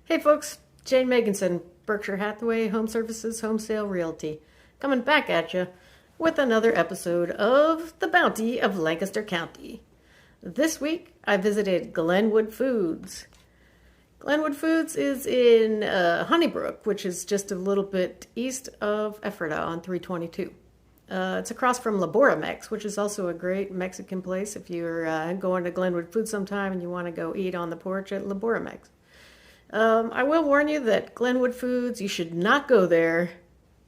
Hey folks, Jane Meganson, Berkshire Hathaway Home Services Home Sale Realty, coming back at you with another episode of The Bounty of Lancaster County. This week I visited Glenwood Foods. Glenwood Foods is in Honeybrook, which is just a little bit east of Ephrata on 322. It's across from Labораmex, which is also a great Mexican place if you're going to Glenwood Foods sometime and you want to go eat on the porch at Labораmex. I will warn you that Glenwood Foods, you should not go there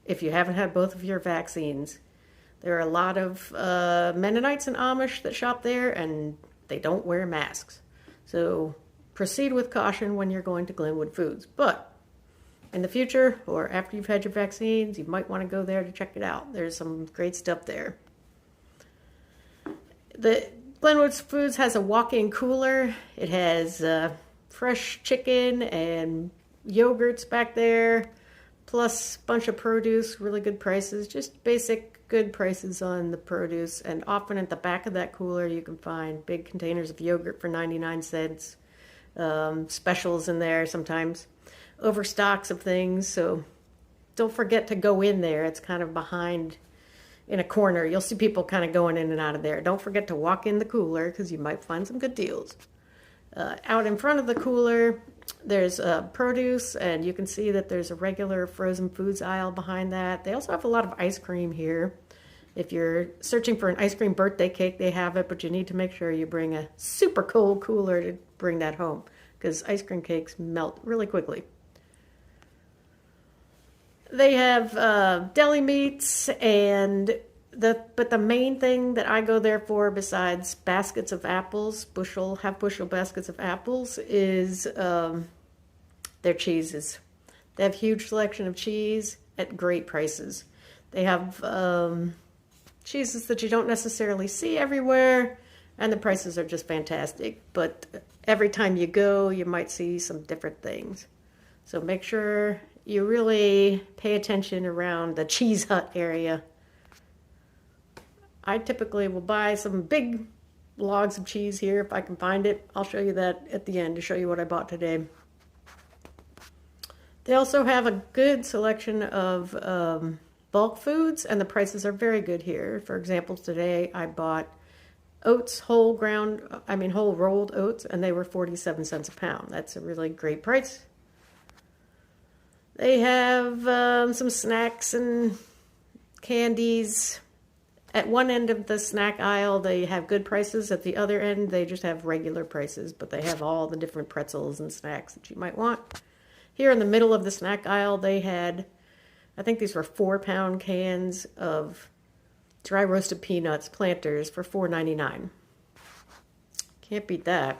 if you haven't had both of your vaccines. There are a lot of Mennonites and Amish that shop there, and they don't wear masks. So proceed with caution when you're going to Glenwood Foods. But in the future, or after you've had your vaccines, you might want to go there to check it out. There's some great stuff there. The Glenwood Foods has a walk-in cooler. It has fresh chicken and yogurts back there, plus a bunch of produce, really good prices, just basic good prices on the produce. And often at the back of that cooler you can find big containers of yogurt for 99 cents, specials in there sometimes, overstocks of things. So don't forget to go in there. It's kind of behind in a corner. You'll see people kind of going in and out of there. Don't forget to walk in the cooler because you might find some good deals. Out in front of the cooler, there's produce, and you can see that there's a regular frozen foods aisle behind that. They also have a lot of ice cream here. If you're searching for an ice cream birthday cake, they have it, but you need to make sure you bring a super cold cooler to bring that home, because ice cream cakes melt really quickly. They have deli meats and but the main thing that I go there for, besides baskets of apples, bushel baskets of apples, is their cheeses. They have huge selection of cheese at great prices. They have cheeses that you don't necessarily see everywhere, and the prices are just fantastic. But every time you go, you might see some different things. So make sure you really pay attention around the Cheese Hut area. I typically will buy some big logs of cheese here if I can find it. I'll show you that at the end to show you what I bought today. They also have a good selection of bulk foods, and the prices are very good here. For example, today I bought oats, whole rolled oats, and they were 47 cents a pound. That's a really great price. They have some snacks and candies. At one end of the snack aisle, they have good prices. At the other end, they just have regular prices, but they have all the different pretzels and snacks that you might want. Here in the middle of the snack aisle, they had, I think these were 4-pound cans of dry roasted peanuts, Planters, for $4.99. Can't beat that.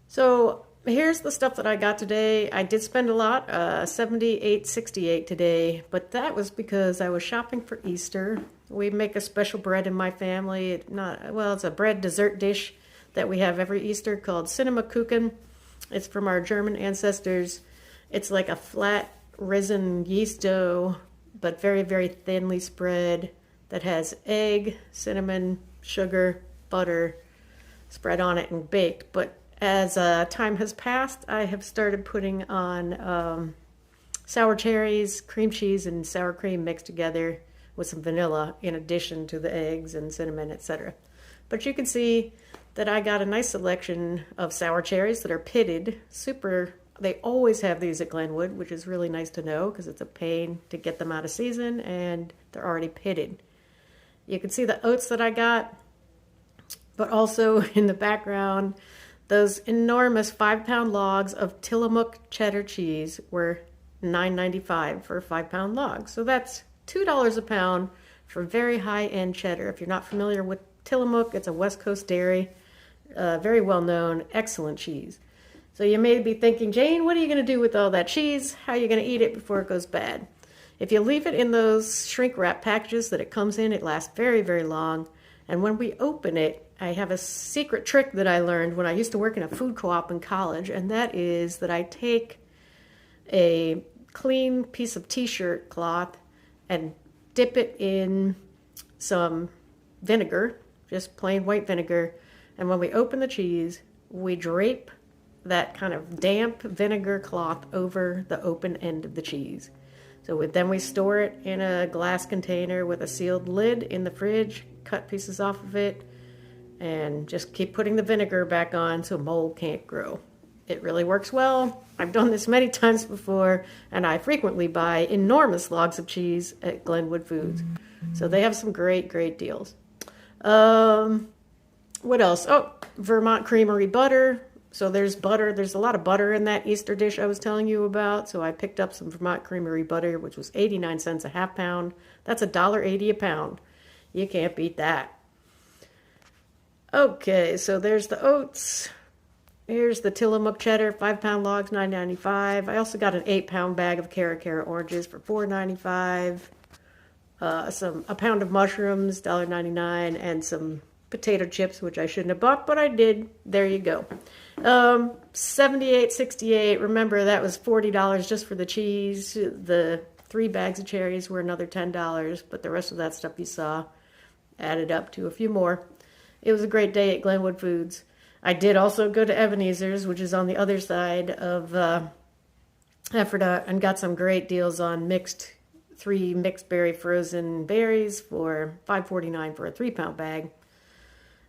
So here's the stuff that I got today. I did spend a lot, $78.68 today, but that was because I was shopping for Easter. We make a special bread in my family. It's a bread dessert dish that we have every Easter called Cinnamon. It's from our German ancestors. It's like a flat risen yeast dough, but very, very thinly spread, that has egg, cinnamon, sugar, butter spread on it and baked. But as time has passed, I have started putting on sour cherries, cream cheese, and sour cream mixed together with some vanilla in addition to the eggs and cinnamon, etc. But you can see that I got a nice selection of sour cherries that are pitted. They always have these at Glenwood, which is really nice to know because it's a pain to get them out of season, and they're already pitted. You can see the oats that I got, but also in the background, those enormous 5-pound logs of Tillamook cheddar cheese were $9.95 for a 5-pound log. So that's $2 a pound for very high-end cheddar. If you're not familiar with Tillamook, it's a West Coast dairy, very well-known, excellent cheese. So you may be thinking, Jane, what are you going to do with all that cheese? How are you going to eat it before it goes bad? If you leave it in those shrink wrap packages that it comes in, it lasts very, very long. And when we open it, I have a secret trick that I learned when I used to work in a food co-op in college, and that is that I take a clean piece of t-shirt cloth and dip it in some vinegar, just plain white vinegar, and when we open the cheese, we drape that kind of damp vinegar cloth over the open end of the cheese. So then we store it in a glass container with a sealed lid in the fridge, cut pieces off of it, and just keep putting the vinegar back on so mold can't grow. It really works well. I've done this many times before, and I frequently buy enormous logs of cheese at Glenwood Foods. So they have some great, great deals. What else? Oh, Vermont Creamery butter. So there's butter. There's a lot of butter in that Easter dish I was telling you about. So I picked up some Vermont Creamery butter, which was 89 cents a half pound. That's $1.80 a pound. You can't beat that. Okay, so there's the oats. Here's the Tillamook cheddar, 5-pound logs, $9.95. I also got an 8-pound bag of Cara oranges for $4.95. A pound of mushrooms, $1.99, and some potato chips, which I shouldn't have bought, but I did. There you go. $78.68. Remember, that was $40 just for the cheese. The 3 bags of cherries were another $10, but the rest of that stuff you saw added up to a few more. It was a great day at Glenwood Foods. I did also go to Ebenezer's, which is on the other side of Ephrata, and got some great deals on 3 mixed berry frozen berries for $5.49 for a 3-pound bag.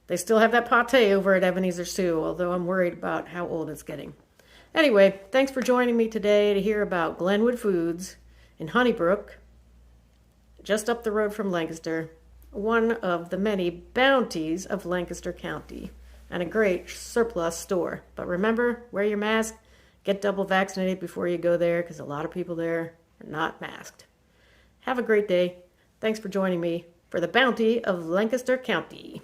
They still have that pate over at Ebenezer's too, although I'm worried about how old it's getting. Anyway, thanks for joining me today to hear about Glenwood Foods in Honeybrook, just up the road from Lancaster, one of the many bounties of Lancaster County, and a great surplus store. But remember, wear your mask, get double vaccinated before you go there, because a lot of people there are not masked. Have a great day. Thanks for joining me for the bounty of Lancaster County.